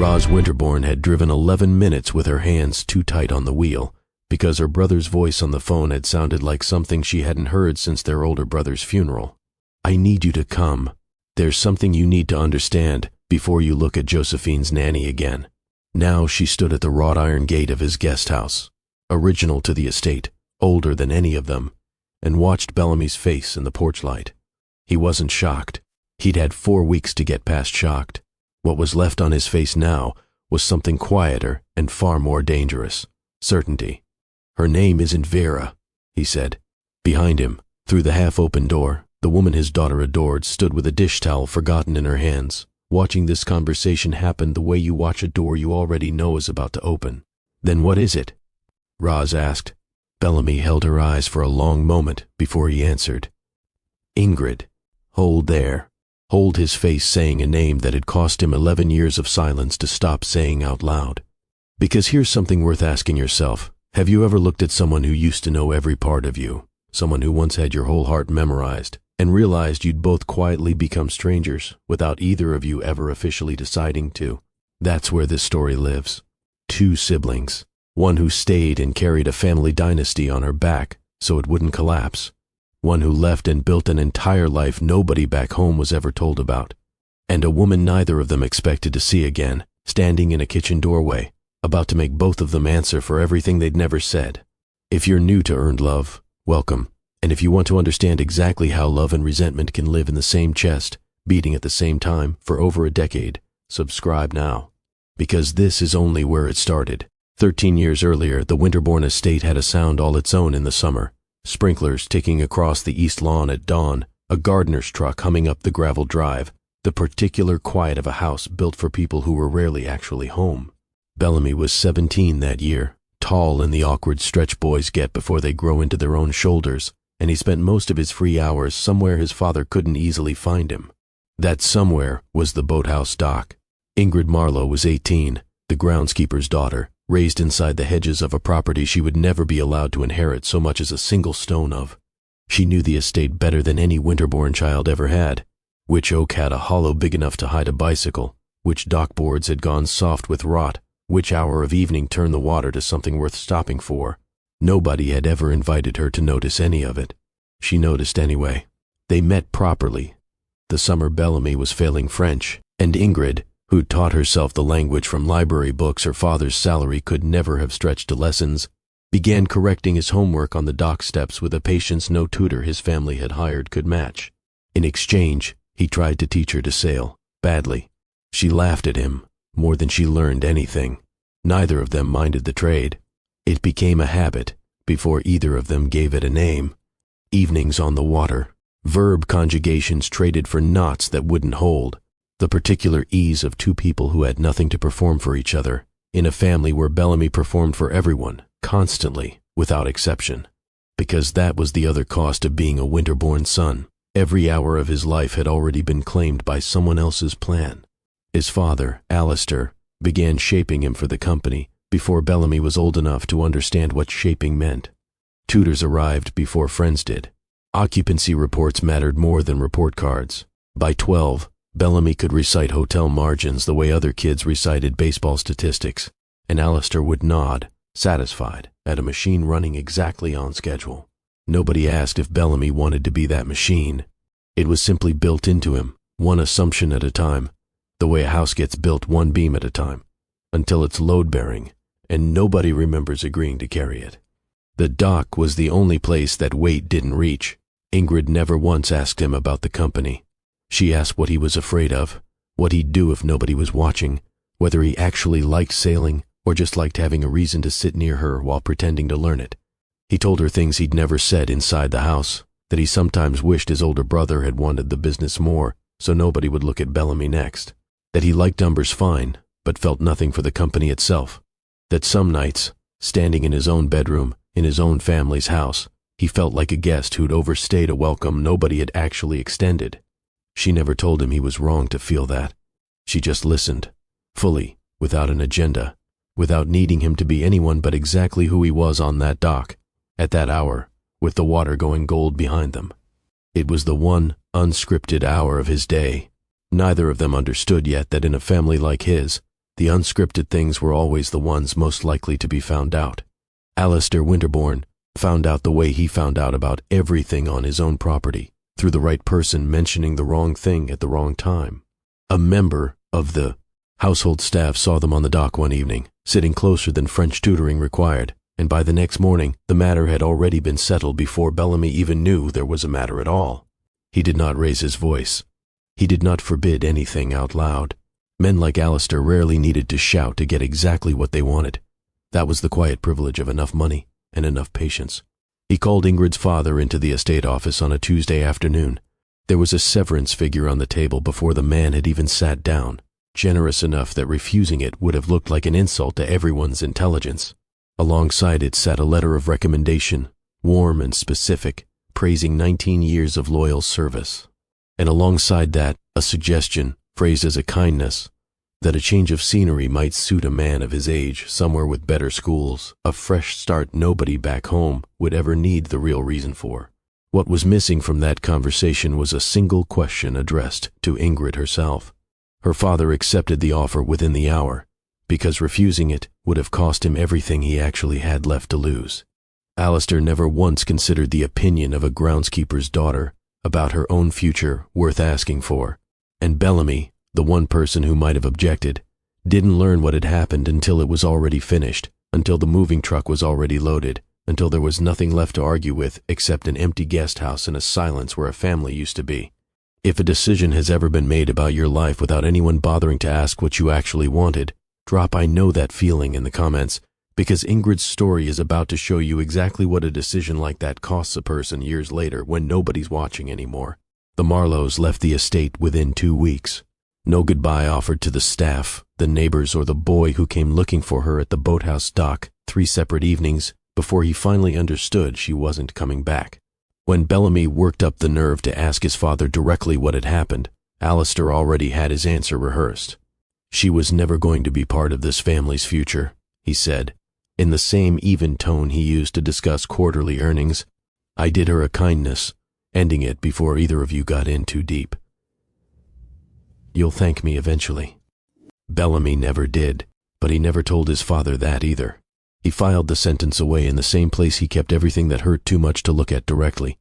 Roz Winterbourne had driven 11 minutes with her hands too tight on the wheel, because her brother's voice on the phone had sounded like something she hadn't heard since their older brother's funeral. "I need you to come. There's something you need to understand before you look at Josephine's nanny again." Now she stood at the wrought iron gate of his guest house, original to the estate, older than any of them, and watched Bellamy's face in the porch light. He wasn't shocked. He'd had 4 weeks to get past shocked. What was left on his face now was something quieter and far more dangerous: certainty. "Her name isn't Vera," he said. Behind him, through the half-open door, the woman his daughter adored stood with a dish towel forgotten in her hands, watching this conversation happen the way you watch a door you already know is about to open. "Then what is it?" Roz asked. Bellamy held her eyes for a long moment before he answered. "Ingrid." Hold there. Hold his face saying a name that had cost him 11 years of silence to stop saying out loud. Because here's something worth asking yourself. Have you ever looked at someone who used to know every part of you, someone who once had your whole heart memorized, and realized you'd both quietly become strangers without either of you ever officially deciding to? That's where this story lives. 2 siblings, one who stayed and carried a family dynasty on her back so it wouldn't collapse, one who left and built an entire life nobody back home was ever told about, and a woman neither of them expected to see again, standing in a kitchen doorway, about to make both of them answer for everything they'd never said. If you're new to Earned Love, welcome. And if you want to understand exactly how love and resentment can live in the same chest, beating at the same time for over a decade, subscribe now. Because this is only where it started. 13 years earlier, the Winterbourne estate had a sound all its own in the summer. Sprinklers ticking across the east lawn at dawn, a gardener's truck humming up the gravel drive, the particular quiet of a house built for people who were rarely actually home. Bellamy was 17 that year, tall in the awkward stretch boys get before they grow into their own shoulders, and he spent most of his free hours somewhere his father couldn't easily find him. That somewhere was the boathouse dock. Ingrid Marlowe was 18, the groundskeeper's daughter, raised inside the hedges of a property she would never be allowed to inherit so much as a single stone of. She knew the estate better than any Winterbourne child ever had. Which oak had a hollow big enough to hide a bicycle, which dock boards had gone soft with rot, which hour of evening turned the water to something worth stopping for. Nobody had ever invited her to notice any of it. She noticed anyway. They met properly. The summer Bellamy was failing French, and Ingrid, who'd taught herself the language from library books her father's salary could never have stretched to lessons, began correcting his homework on the dock steps with a patience no tutor his family had hired could match. In exchange, he tried to teach her to sail, badly. She laughed at him, more than she learned anything. Neither of them minded the trade. It became a habit, before either of them gave it a name. Evenings on the water, verb conjugations traded for knots that wouldn't hold, the particular ease of 2 people who had nothing to perform for each other, in a family where Bellamy performed for everyone, constantly, without exception. Because that was the other cost of being a Winterbourne son. Every hour of his life had already been claimed by someone else's plan. His father, Alistair, began shaping him for the company before Bellamy was old enough to understand what shaping meant. Tutors arrived before friends did. Occupancy reports mattered more than report cards. By 12, Bellamy could recite hotel margins the way other kids recited baseball statistics, and Alistair would nod, satisfied, at a machine running exactly on schedule. Nobody asked if Bellamy wanted to be that machine. It was simply built into him, one assumption at a time, the way a house gets built one beam at a time, until it's load-bearing, and nobody remembers agreeing to carry it. The dock was the only place that weight didn't reach. Ingrid never once asked him about the company. She asked what he was afraid of, what he'd do if nobody was watching, whether he actually liked sailing or just liked having a reason to sit near her while pretending to learn it. He told her things he'd never said inside the house, that he sometimes wished his older brother had wanted the business more so nobody would look at Bellamy next, that he liked Umbers fine but felt nothing for the company itself, that some nights, standing in his own bedroom, in his own family's house, he felt like a guest who'd overstayed a welcome nobody had actually extended. She never told him he was wrong to feel that. She just listened, fully, without an agenda, without needing him to be anyone but exactly who he was on that dock, at that hour, with the water going gold behind them. It was the one unscripted hour of his day. Neither of them understood yet that in a family like his, The unscripted things were always the ones most likely to be found out. Alistair Winterbourne found out the way he found out about everything on his own property, through the right person mentioning the wrong thing at the wrong time. A member of the household staff saw them on the dock one evening, sitting closer than French tutoring required, and by the next morning the matter had already been settled before Bellamy even knew there was a matter at all. He did not raise his voice. He did not forbid anything out loud. Men like Alistair rarely needed to shout to get exactly what they wanted. That was the quiet privilege of enough money and enough patience. He called Ingrid's father into the estate office on a Tuesday afternoon. There was a severance figure on the table before the man had even sat down, generous enough that refusing it would have looked like an insult to everyone's intelligence. Alongside it sat a letter of recommendation, warm and specific, praising 19 years of loyal service. And alongside that, a suggestion, phrased as a kindness, that a change of scenery might suit a man of his age, somewhere with better schools, a fresh start nobody back home would ever need the real reason for. What was missing from that conversation was a single question addressed to Ingrid herself. Her father accepted the offer within the hour, because refusing it would have cost him everything he actually had left to lose. Alistair never once considered the opinion of a groundskeeper's daughter about her own future worth asking for, and Bellamy, the one person who might have objected, didn't learn what had happened until it was already finished, until the moving truck was already loaded, until there was nothing left to argue with except an empty guest house and a silence where a family used to be. If a decision has ever been made about your life without anyone bothering to ask what you actually wanted, drop "I know that feeling" in the comments, because Ingrid's story is about to show you exactly what a decision like that costs a person years later when nobody's watching anymore. The Marlowes left the estate within 2 weeks. No goodbye offered to the staff, the neighbors, or the boy who came looking for her at the boathouse dock 3 separate evenings before he finally understood she wasn't coming back. When Bellamy worked up the nerve to ask his father directly what had happened, Alistair already had his answer rehearsed. "She was never going to be part of this family's future," he said, in the same even tone he used to discuss quarterly earnings. "I did her a kindness, ending it before either of you got in too deep. You'll thank me eventually." Bellamy never did, but he never told his father that either. He filed the sentence away in the same place he kept everything that hurt too much to look at directly,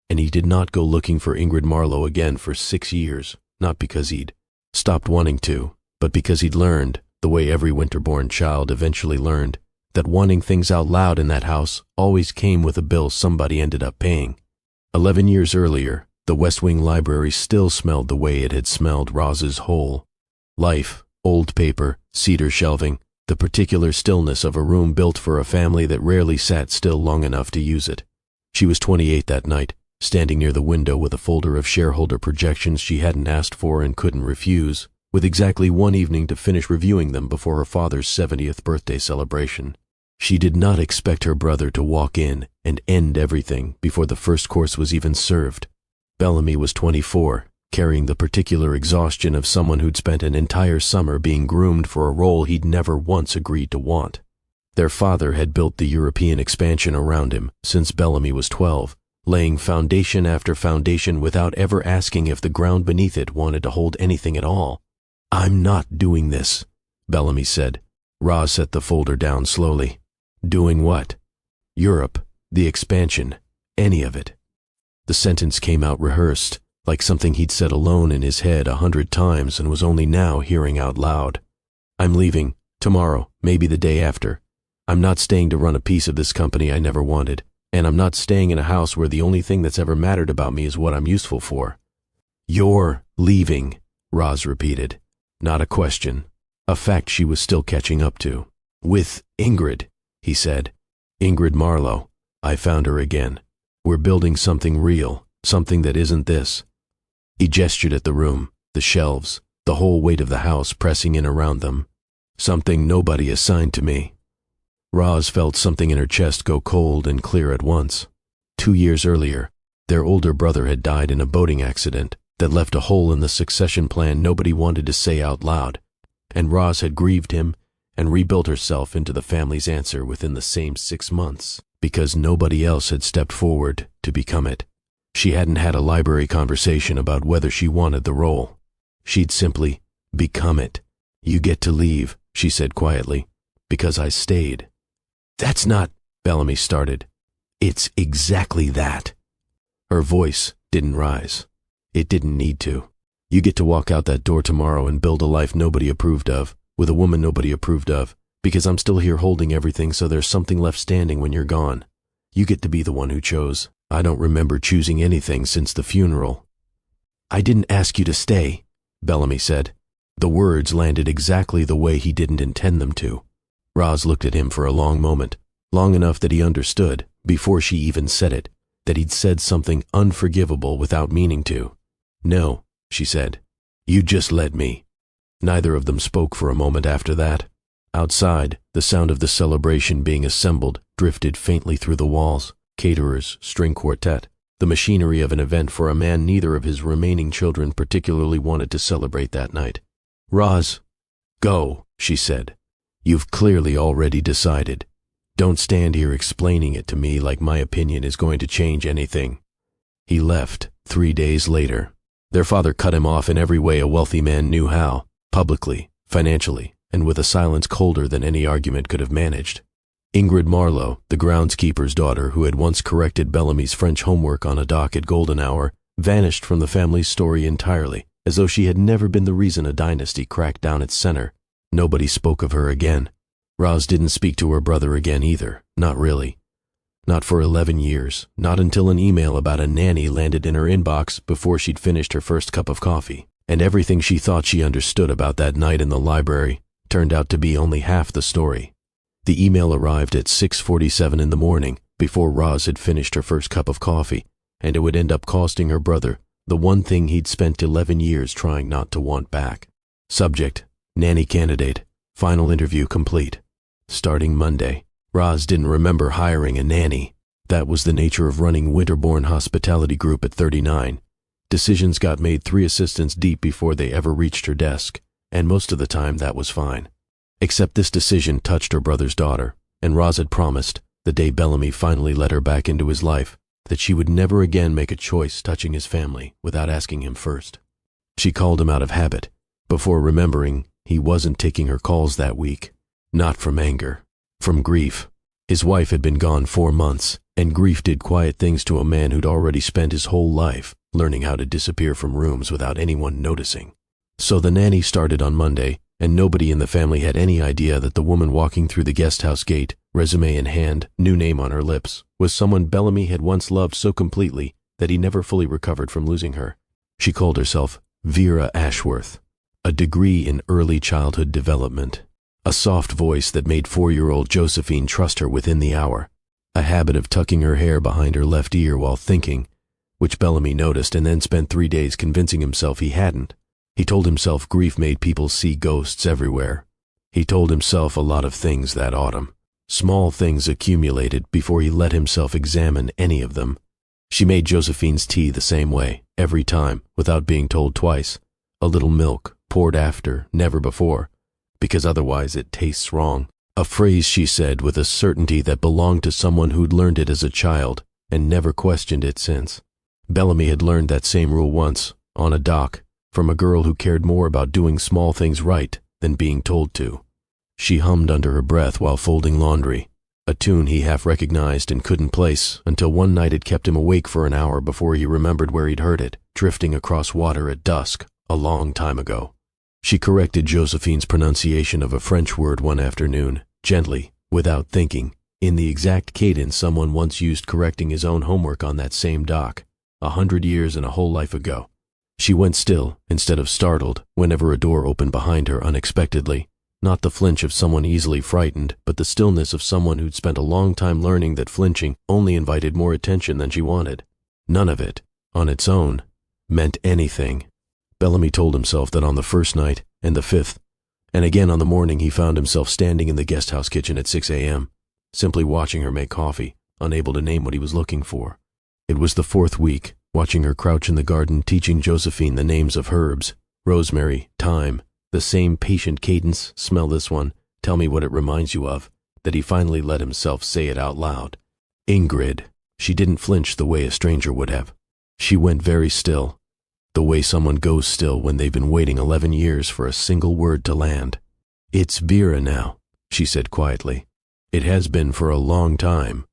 and he did not go looking for Ingrid Marlowe again for 6 years, not because he'd stopped wanting to, but because he'd learned, the way every Winterbourne child eventually learned, that wanting things out loud in that house always came with a bill somebody ended up paying. 11 years earlier, the West Wing library still smelled the way it had smelled Roz's whole life: old paper, cedar shelving, the particular stillness of a room built for a family that rarely sat still long enough to use it. She was 28 that night, standing near the window with a folder of shareholder projections she hadn't asked for and couldn't refuse, with exactly 1 evening to finish reviewing them before her father's 70th birthday celebration. She did not expect her brother to walk in and end everything before the first course was even served. Bellamy was 24, carrying the particular exhaustion of someone who'd spent an entire summer being groomed for a role he'd never once agreed to want. Their father had built the European expansion around him since Bellamy was 12, laying foundation after foundation without ever asking if the ground beneath it wanted to hold anything at all. "I'm not doing this," Bellamy said. Roz set the folder down slowly. "Doing what?" "Europe, the expansion, any of it." The sentence came out rehearsed, like something he'd said alone in his head 100 times and was only now hearing out loud. "I'm leaving, tomorrow, maybe the day after. I'm not staying to run a piece of this company I never wanted, and I'm not staying in a house where the only thing that's ever mattered about me is what I'm useful for." "You're leaving," Roz repeated. Not a question, a fact she was still catching up to. "With Ingrid," he said. "Ingrid Marlowe. I found her again. We're building something real, something that isn't this." He gestured at the room, the shelves, the whole weight of the house pressing in around them. "Something nobody assigned to me." Roz felt something in her chest go cold and clear at once. 2 years earlier, their older brother had died in a boating accident that left a hole in the succession plan nobody wanted to say out loud, and Roz had grieved him and rebuilt herself into the family's answer within the same 6 months, because nobody else had stepped forward to become it. She hadn't had a library conversation about whether she wanted the role. She'd simply become it. "You get to leave, she said quietly. Because I stayed. That's not, Bellamy started. It's exactly that. Her voice didn't rise. It didn't need to. You get to walk out that door tomorrow and build a life nobody approved of, with a woman nobody approved of, because I'm still here holding everything so there's something left standing when you're gone. You get to be the one who chose. I don't remember choosing anything since the funeral. I didn't ask you to stay, Bellamy said. The words landed exactly the way he didn't intend them to. Roz looked at him for a long moment, long enough that he understood, before she even said it, that he'd said something unforgivable without meaning to. No, she said. You just let me. Neither of them spoke for a moment after that. Outside, the sound of the celebration being assembled drifted faintly through the walls. Caterers, string quartet, the machinery of an event for a man neither of his remaining children particularly wanted to celebrate that night. Roz, go, she said. You've clearly already decided. Don't stand here explaining it to me like my opinion is going to change anything. He left 3 days later. Their father cut him off in every way a wealthy man knew how, publicly, financially, and with a silence colder than any argument could have managed. Ingrid Marlowe, the groundskeeper's daughter who had once corrected Bellamy's French homework on a dock at golden hour, vanished from the family's story entirely, as though she had never been the reason a dynasty cracked down its center. Nobody spoke of her again. Roz didn't speak to her brother again either, not really. Not for 11 years, not until an email about a nanny landed in her inbox before she'd finished her first cup of coffee, and everything she thought she understood about that night in the library turned out to be only half the story. The email arrived at 6:47 in the morning, before Roz had finished her first cup of coffee, and it would end up costing her brother the one thing he'd spent 11 years trying not to want back. Subject: nanny candidate. Final interview complete. Starting Monday. Roz didn't remember hiring a nanny. That was the nature of running Winterbourne Hospitality Group at 39. Decisions got made 3 assistants deep before they ever reached her desk, and most of the time that was fine. Except this decision touched her brother's daughter, and Roz had promised, the day Bellamy finally let her back into his life, that she would never again make a choice touching his family without asking him first. She called him out of habit, before remembering he wasn't taking her calls that week. Not from anger, from grief. His wife had been gone 4 months, and grief did quiet things to a man who'd already spent his whole life learning how to disappear from rooms without anyone noticing. So the nanny started on Monday, and nobody in the family had any idea that the woman walking through the guest house gate, resume in hand, new name on her lips, was someone Bellamy had once loved so completely that he never fully recovered from losing her. She called herself Vera Ashworth, a degree in early childhood development, a soft voice that made 4-year-old Josephine trust her within the hour, a habit of tucking her hair behind her left ear while thinking, which Bellamy noticed and then spent 3 days convincing himself he hadn't. He told himself grief made people see ghosts everywhere. He told himself a lot of things that autumn. Small things accumulated before he let himself examine any of them. She made Josephine's tea the same way, every time, without being told twice. A little milk, poured after, never before, because otherwise it tastes wrong. A phrase she said with a certainty that belonged to someone who'd learned it as a child and never questioned it since. Bellamy had learned that same rule once, on a dock, from a girl who cared more about doing small things right than being told to. She hummed under her breath while folding laundry, a tune he half recognized and couldn't place until one night it kept him awake for an hour before he remembered where he'd heard it, drifting across water at dusk, a long time ago. She corrected Josephine's pronunciation of a French word one afternoon, gently, without thinking, in the exact cadence someone once used correcting his own homework on that same dock, 100 years and a whole life ago. She went still, instead of startled, whenever a door opened behind her unexpectedly. Not the flinch of someone easily frightened, but the stillness of someone who'd spent a long time learning that flinching only invited more attention than she wanted. None of it, on its own, meant anything. Bellamy told himself that on the first night, and the 5th, and again on the morning he found himself standing in the guest house kitchen at 6 a.m., simply watching her make coffee, unable to name what he was looking for. It was the 4th week, watching her crouch in the garden teaching Josephine the names of herbs, rosemary, thyme, the same patient cadence, smell this one, tell me what it reminds you of, that he finally let himself say it out loud. Ingrid. She didn't flinch the way a stranger would have. She went very still, the way someone goes still when they've been waiting 11 years for a single word to land. "It's Vera now," she said quietly. "It has been for a long time.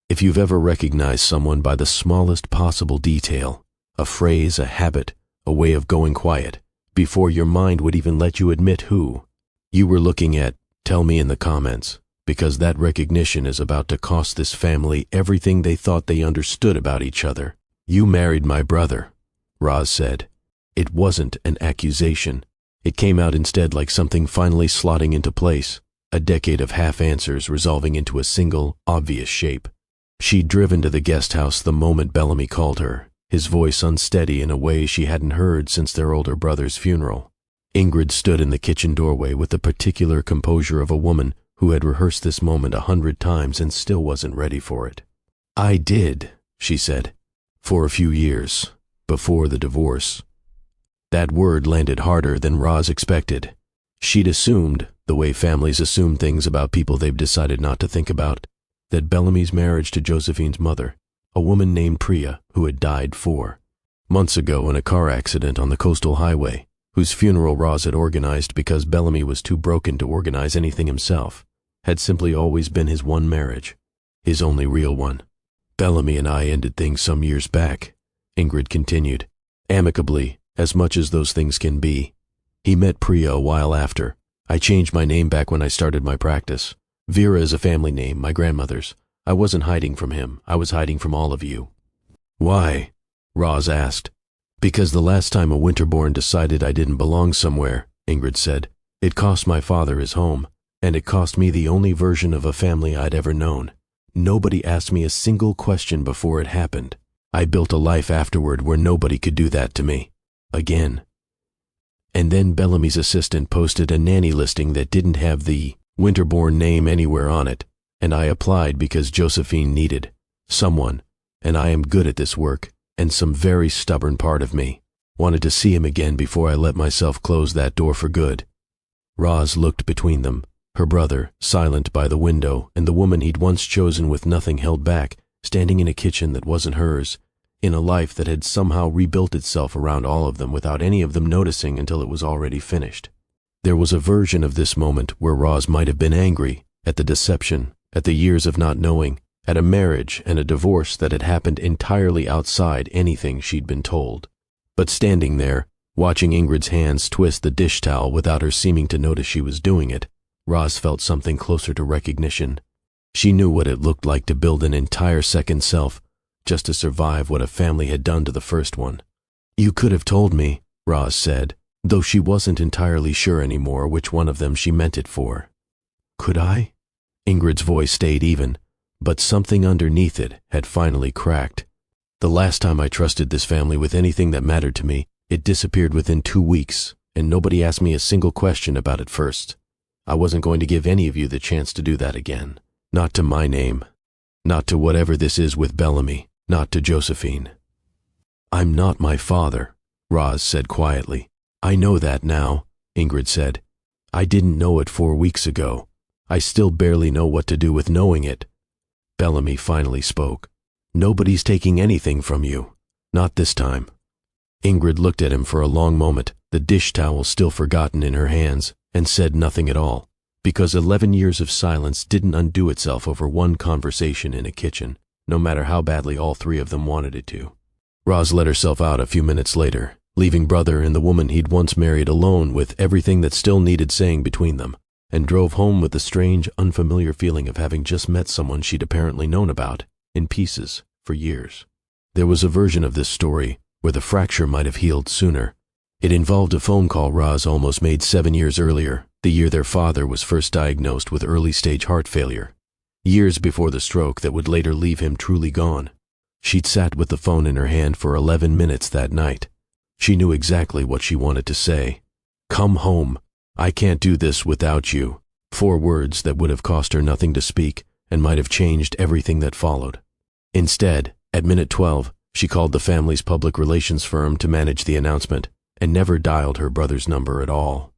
If you've ever recognized someone by the smallest possible detail, a phrase, a habit, a way of going quiet, before your mind would even let you admit who, you were looking at, tell me in the comments, because that recognition is about to cost this family everything they thought they understood about each other. You married my brother," Roz said. It wasn't an accusation. It came out instead like something finally slotting into place, a decade of half-answers resolving into a single, obvious shape. She'd driven to the guest house the moment Bellamy called her, his voice unsteady in a way she hadn't heard since their older brother's funeral. Ingrid stood in the kitchen doorway with the particular composure of a woman who had rehearsed this moment 100 times and still wasn't ready for it. "I did," she said, "for a few years, before the divorce." That word landed harder than Roz expected. She'd assumed, the way families assume things about people they've decided not to think about, that Bellamy's marriage to Josephine's mother, a woman named Priya who had died 4 months ago in a car accident on the coastal highway, whose funeral Roz had organized because Bellamy was too broken to organize anything himself, had simply always been his one marriage, his only real one. "Bellamy and I ended things some years back," Ingrid continued, "amicably, as much as those things can be. He met Priya a while after. I changed my name back when I started my practice. Vera is a family name, my grandmother's. I wasn't hiding from him. I was hiding from all of you." "Why?" Roz asked. "Because the last time a Winterbourne decided I didn't belong somewhere," Ingrid said, "it cost my father his home, and it cost me the only version of a family I'd ever known. Nobody asked me a single question before it happened. I built a life afterward where nobody could do that to me. Again." And then Bellamy's assistant posted a nanny listing that didn't have the Winterbourne name anywhere on it, and I applied because Josephine needed someone, and I am good at this work, and some very stubborn part of me wanted to see him again before I let myself close that door for good. Roz looked between them, her brother, silent by the window, and the woman he'd once chosen with nothing held back, standing in a kitchen that wasn't hers, in a life that had somehow rebuilt itself around all of them without any of them noticing until it was already finished. There was a version of this moment where Roz might have been angry at the deception, at the years of not knowing, at a marriage and a divorce that had happened entirely outside anything she'd been told. But standing there, watching Ingrid's hands twist the dish towel without her seeming to notice she was doing it, Roz felt something closer to recognition. She knew what it looked like to build an entire second self, just to survive what a family had done to the first one. "You could have told me," Roz said, though she wasn't entirely sure anymore which one of them she meant it for. "Could I?" Ingrid's voice stayed even, but something underneath it had finally cracked. "The last time I trusted this family with anything that mattered to me, it disappeared within 2 weeks, and nobody asked me a single question about it first. I wasn't going to give any of you the chance to do that again. Not to my name. Not to whatever this is with Bellamy. Not to Josephine." "I'm not my father," Roz said quietly. "I know that now," Ingrid said. "I didn't know it 4 weeks ago. I still barely know what to do with knowing it." Bellamy finally spoke. "Nobody's taking anything from you. Not this time." Ingrid looked at him for a long moment, the dish towel still forgotten in her hands, and said nothing at all, because 11 years of silence didn't undo itself over one conversation in a kitchen, no matter how badly all 3 of them wanted it to. Roz let herself out a few minutes later, leaving brother and the woman he'd once married alone with everything that still needed saying between them, and drove home with the strange, unfamiliar feeling of having just met someone she'd apparently known about, in pieces, for years. There was a version of this story where the fracture might have healed sooner. It involved a phone call Roz almost made 7 years earlier, the year their father was first diagnosed with early-stage heart failure. Years before the stroke that would later leave him truly gone. She'd sat with the phone in her hand for 11 minutes that night. She knew exactly what she wanted to say. "Come home. I can't do this without you." 4 words that would have cost her nothing to speak and might have changed everything that followed. Instead, at minute 12, she called the family's public relations firm to manage the announcement and never dialed her brother's number at all.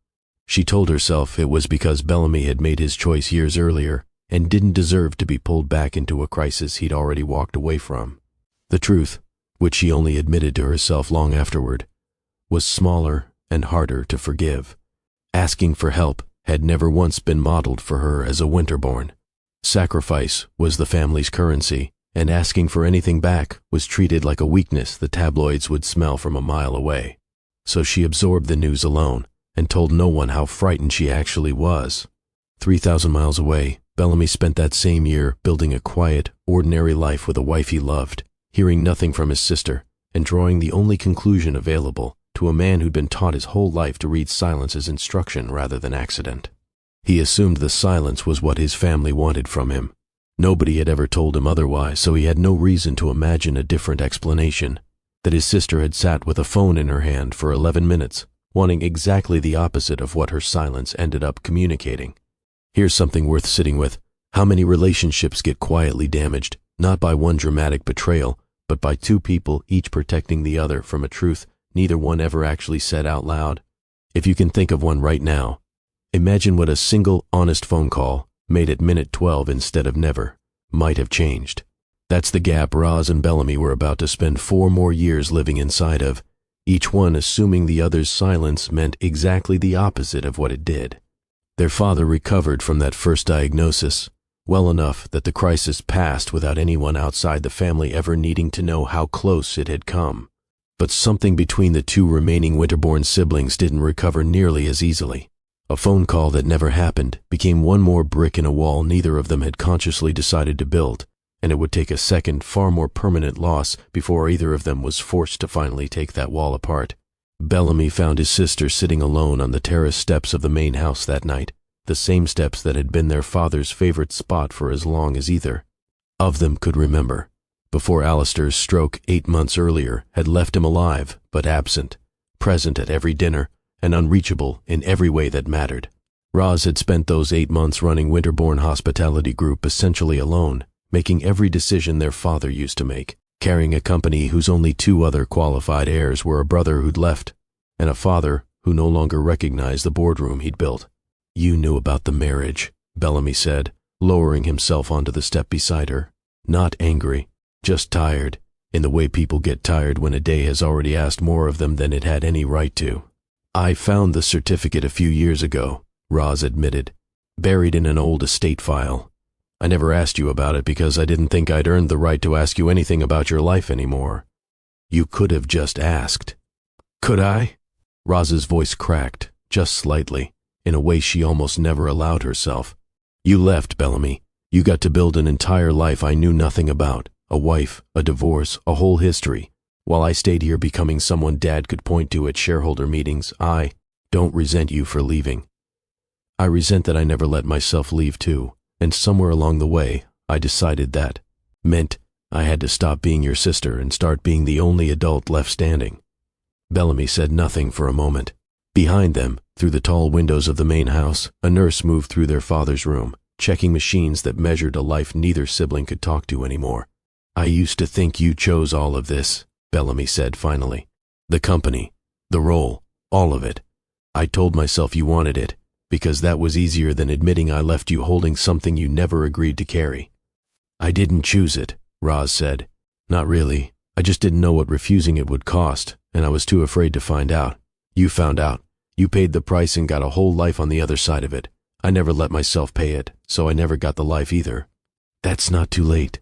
She told herself it was because Bellamy had made his choice years earlier and didn't deserve to be pulled back into a crisis he'd already walked away from. The truth, which she only admitted to herself long afterward, was smaller and harder to forgive. Asking for help had never once been modeled for her as a Winterbourne. Sacrifice was the family's currency, and asking for anything back was treated like a weakness the tabloids would smell from a mile away. So she absorbed the news alone and told no one how frightened she actually was. 3,000 miles away, Bellamy spent that same year building a quiet, ordinary life with a wife he loved, hearing nothing from his sister, and drawing the only conclusion available to a man who'd been taught his whole life to read silence as instruction rather than accident. He assumed the silence was what his family wanted from him. Nobody had ever told him otherwise, so he had no reason to imagine a different explanation. That his sister had sat with a phone in her hand for 11 minutes, wanting exactly the opposite of what her silence ended up communicating. Here's something worth sitting with. How many relationships get quietly damaged, not by one dramatic betrayal, but by two people each protecting the other from a truth neither one ever actually said out loud? If you can think of one right now, imagine what a single, honest phone call, made at minute 12 instead of never, might have changed. That's the gap Roz and Bellamy were about to spend 4 more years living inside of, each one assuming the other's silence meant exactly the opposite of what it did. Their father recovered from that first diagnosis, well enough that the crisis passed without anyone outside the family ever needing to know how close it had come. But something between the two remaining Winterbourne siblings didn't recover nearly as easily. A phone call that never happened became one more brick in a wall neither of them had consciously decided to build, and it would take a second, far more permanent loss before either of them was forced to finally take that wall apart. Bellamy found his sister sitting alone on the terrace steps of the main house that night, the same steps that had been their father's favorite spot for as long as either of them could remember, before Alistair's stroke 8 months earlier had left him alive but absent, present at every dinner, and unreachable in every way that mattered. Roz had spent those 8 months running Winterbourne Hospitality Group essentially alone, making every decision their father used to make, carrying a company whose only 2 other qualified heirs were a brother who'd left and a father who no longer recognized the boardroom he'd built. "You knew about the marriage," Bellamy said, lowering himself onto the step beside her. Not angry, just tired, in the way people get tired when a day has already asked more of them than it had any right to. "I found the certificate a few years ago," Roz admitted, "buried in an old estate file. I never asked you about it because I didn't think I'd earned the right to ask you anything about your life anymore." "You could have just asked." "Could I?" Roz's voice cracked, just slightly, in a way she almost never allowed herself. "You left, Bellamy. You got to build an entire life I knew nothing about, a wife, a divorce, a whole history, while I stayed here becoming someone Dad could point to at shareholder meetings. I don't resent you for leaving. I resent that I never let myself leave too. And somewhere along the way, I decided that meant I had to stop being your sister and start being the only adult left standing." Bellamy said nothing for a moment. Behind them, through the tall windows of the main house, a nurse moved through their father's room, checking machines that measured a life neither sibling could talk to anymore. "I used to think you chose all of this," Bellamy said finally. "The company, the role, all of it. I told myself you wanted it, because that was easier than admitting I left you holding something you never agreed to carry." "I didn't choose it," Roz said. "Not really. I just didn't know what refusing it would cost, and I was too afraid to find out. You found out. You paid the price and got a whole life on the other side of it. I never let myself pay it, so I never got the life either." "That's not too late,"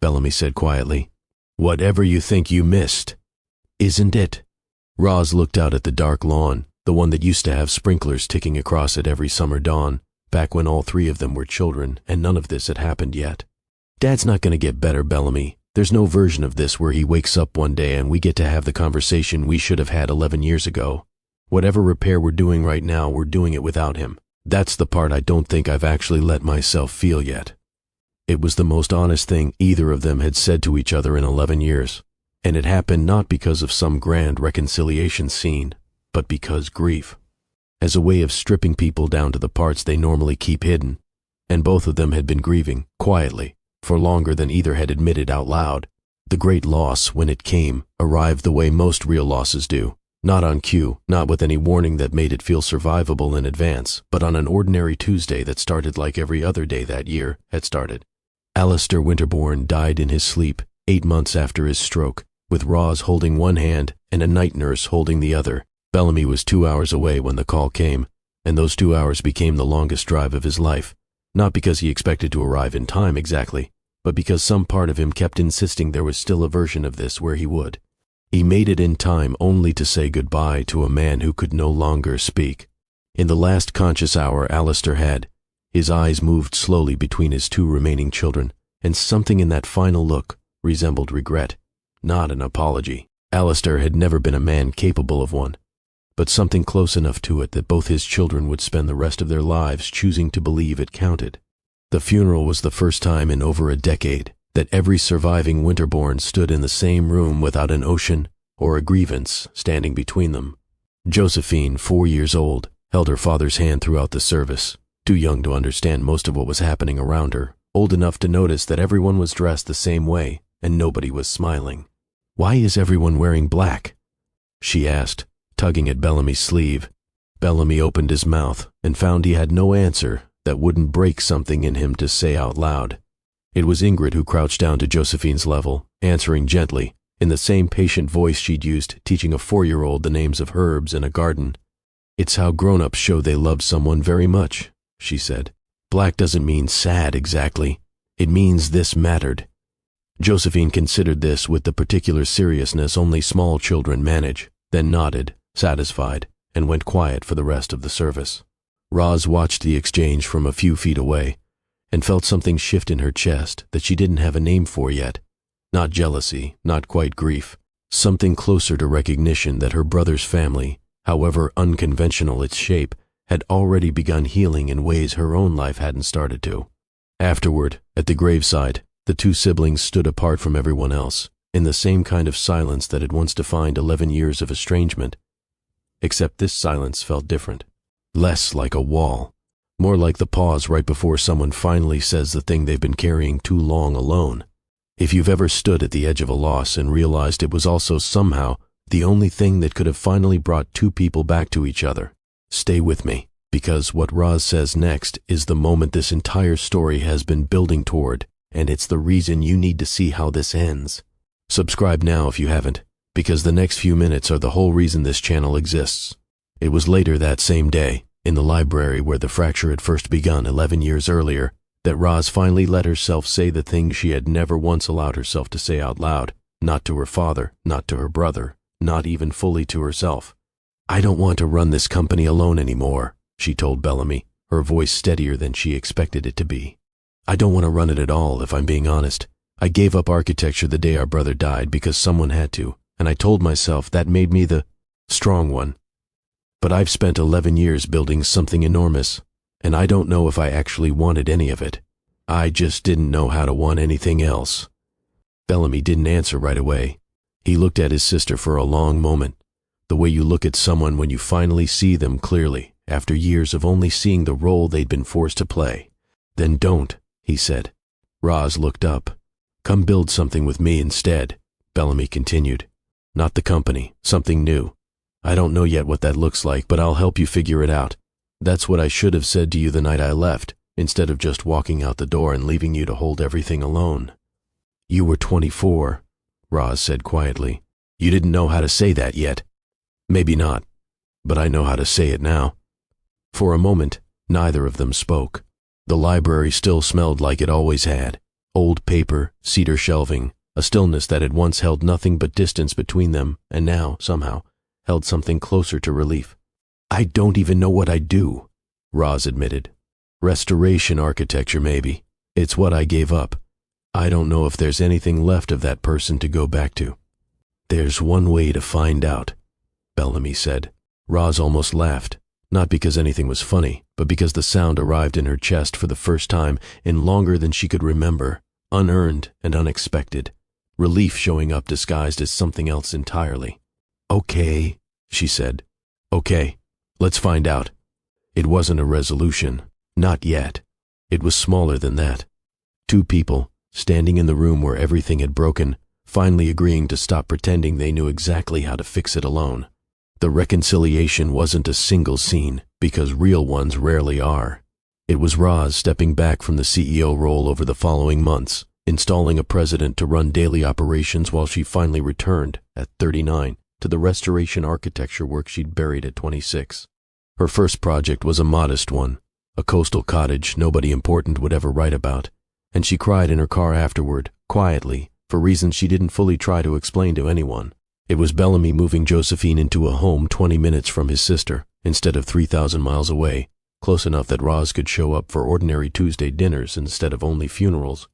Bellamy said quietly. "Whatever you think you missed, isn't it?" Roz looked out at the dark lawn, the one that used to have sprinklers ticking across it every summer dawn, back when all 3 of them were children and none of this had happened yet. "Dad's not going to get better, Bellamy. There's no version of this where he wakes up one day and we get to have the conversation we should have had 11 years ago. Whatever repair we're doing right now, we're doing it without him. That's the part I don't think I've actually let myself feel yet." It was the most honest thing either of them had said to each other in 11 years, and it happened not because of some grand reconciliation scene, but because grief, as a way of stripping people down to the parts they normally keep hidden, and both of them had been grieving, quietly, for longer than either had admitted out loud. The great loss, when it came, arrived the way most real losses do, not on cue, not with any warning that made it feel survivable in advance, but on an ordinary Tuesday that started like every other day that year had started. Alistair Winterbourne died in his sleep 8 months after his stroke, with Roz holding one hand and a night nurse holding the other. Bellamy was 2 hours away when the call came, and those 2 hours became the longest drive of his life, not because he expected to arrive in time exactly, but because some part of him kept insisting there was still a version of this where he would. He made it in time only to say goodbye to a man who could no longer speak. In the last conscious hour Alistair had, his eyes moved slowly between his 2 remaining children, and something in that final look resembled regret, not an apology. Alistair had never been a man capable of one, but something close enough to it that both his children would spend the rest of their lives choosing to believe it counted. The funeral was the first time in over a decade that every surviving Winterbourne stood in the same room without an ocean or a grievance standing between them. Josephine, 4 years old, held her father's hand throughout the service, too young to understand most of what was happening around her, old enough to notice that everyone was dressed the same way and nobody was smiling. "Why is everyone wearing black?" she asked, tugging at Bellamy's sleeve. Bellamy opened his mouth and found he had no answer that wouldn't break something in him to say out loud. It was Ingrid who crouched down to Josephine's level, answering gently, in the same patient voice she'd used teaching a 4-year-old the names of herbs in a garden. "It's how grown-ups show they love someone very much," she said. "Black doesn't mean sad exactly. It means this mattered." Josephine considered this with the particular seriousness only small children manage, then nodded, satisfied, and went quiet for the rest of the service. Roz watched the exchange from a few feet away and felt something shift in her chest that she didn't have a name for yet. Not jealousy, not quite grief, something closer to recognition that her brother's family, however unconventional its shape, had already begun healing in ways her own life hadn't started to. Afterward, at the graveside, the 2 siblings stood apart from everyone else, in the same kind of silence that had once defined 11 years of estrangement. Except this silence felt different. Less like a wall, more like the pause right before someone finally says the thing they've been carrying too long alone. If you've ever stood at the edge of a loss and realized it was also somehow the only thing that could have finally brought 2 people back to each other, stay with me, because what Roz says next is the moment this entire story has been building toward, and it's the reason you need to see how this ends. Subscribe now if you haven't, because the next few minutes are the whole reason this channel exists. It was later that same day, in the library where the fracture had first begun 11 years earlier, that Roz finally let herself say the things she had never once allowed herself to say out loud, not to her father, not to her brother, not even fully to herself. "I don't want to run this company alone anymore," she told Bellamy, her voice steadier than she expected it to be. "I don't want to run it at all, if I'm being honest. I gave up architecture the day our brother died because someone had to, and I told myself that made me the strong one. But I've spent 11 years building something enormous, and I don't know if I actually wanted any of it. I just didn't know how to want anything else." Bellamy didn't answer right away. He looked at his sister for a long moment, the way you look at someone when you finally see them clearly, after years of only seeing the role they'd been forced to play. "Then don't," he said. Roz looked up. "Come build something with me instead," Bellamy continued. "Not the company, something new. I don't know yet what that looks like, but I'll help you figure it out. That's what I should have said to you the night I left, instead of just walking out the door and leaving you to hold everything alone." "You were 24, Roz said quietly. "You didn't know how to say that yet." "Maybe not, but I know how to say it now." For a moment, neither of them spoke. The library still smelled like it always had. Old paper, cedar shelving, a stillness that had once held nothing but distance between them and now, somehow, held something closer to relief. "I don't even know what I'd do," Roz admitted. "Restoration architecture, maybe. It's what I gave up. I don't know if there's anything left of that person to go back to." "There's one way to find out," Bellamy said. Roz almost laughed, not because anything was funny, but because the sound arrived in her chest for the first time in longer than she could remember, unearned and unexpected, relief showing up disguised as something else entirely. "Okay," she said. "Okay, let's find out." It wasn't a resolution, not yet. It was smaller than that. 2 people, standing in the room where everything had broken, finally agreeing to stop pretending they knew exactly how to fix it alone. The reconciliation wasn't a single scene, because real ones rarely are. It was Roz stepping back from the CEO role over the following months, installing a president to run daily operations while she finally returned, at 39, to the restoration architecture work she'd buried at 26. Her first project was a modest one, a coastal cottage nobody important would ever write about, and she cried in her car afterward, quietly, for reasons she didn't fully try to explain to anyone. It was Bellamy moving Josephine into a home 20 minutes from his sister, instead of 3,000 miles away, close enough that Roz could show up for ordinary Tuesday dinners instead of only funerals.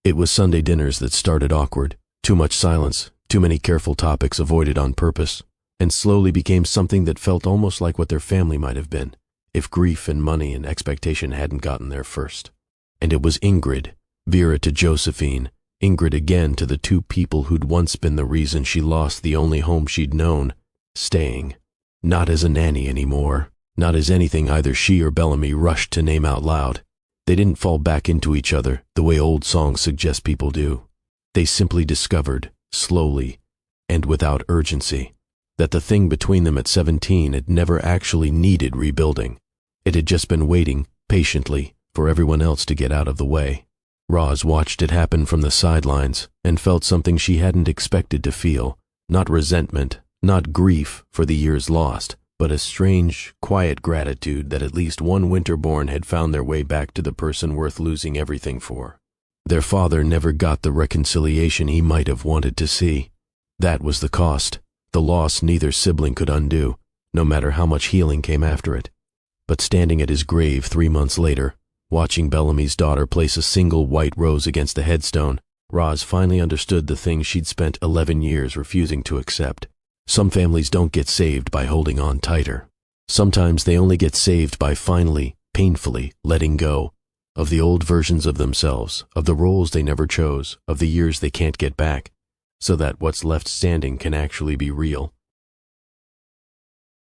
It was Sunday dinners that started awkward, too much silence, too many careful topics avoided on purpose, and slowly became something that felt almost like what their family might have been, if grief and money and expectation hadn't gotten there first. And it was Ingrid, Vera to Josephine, Ingrid again to the two people who'd once been the reason she lost the only home she'd known, staying. Not as a nanny anymore, not as anything either she or Bellamy rushed to name out loud. They didn't fall back into each other the way old songs suggest people do. They simply discovered, slowly, and without urgency, that the thing between them at 17 had never actually needed rebuilding. It had just been waiting, patiently, for everyone else to get out of the way. Roz watched it happen from the sidelines and felt something she hadn't expected to feel, not resentment, not grief for the years lost, but a strange, quiet gratitude that at least one Winterbourne had found their way back to the person worth losing everything for. Their father never got the reconciliation he might have wanted to see. That was the cost, the loss neither sibling could undo, no matter how much healing came after it. But standing at his grave 3 months later, watching Bellamy's daughter place a single white rose against the headstone, Roz finally understood the thing she'd spent 11 years refusing to accept. Some families don't get saved by holding on tighter. Sometimes they only get saved by finally, painfully, letting go of the old versions of themselves, of the roles they never chose, of the years they can't get back, so that what's left standing can actually be real,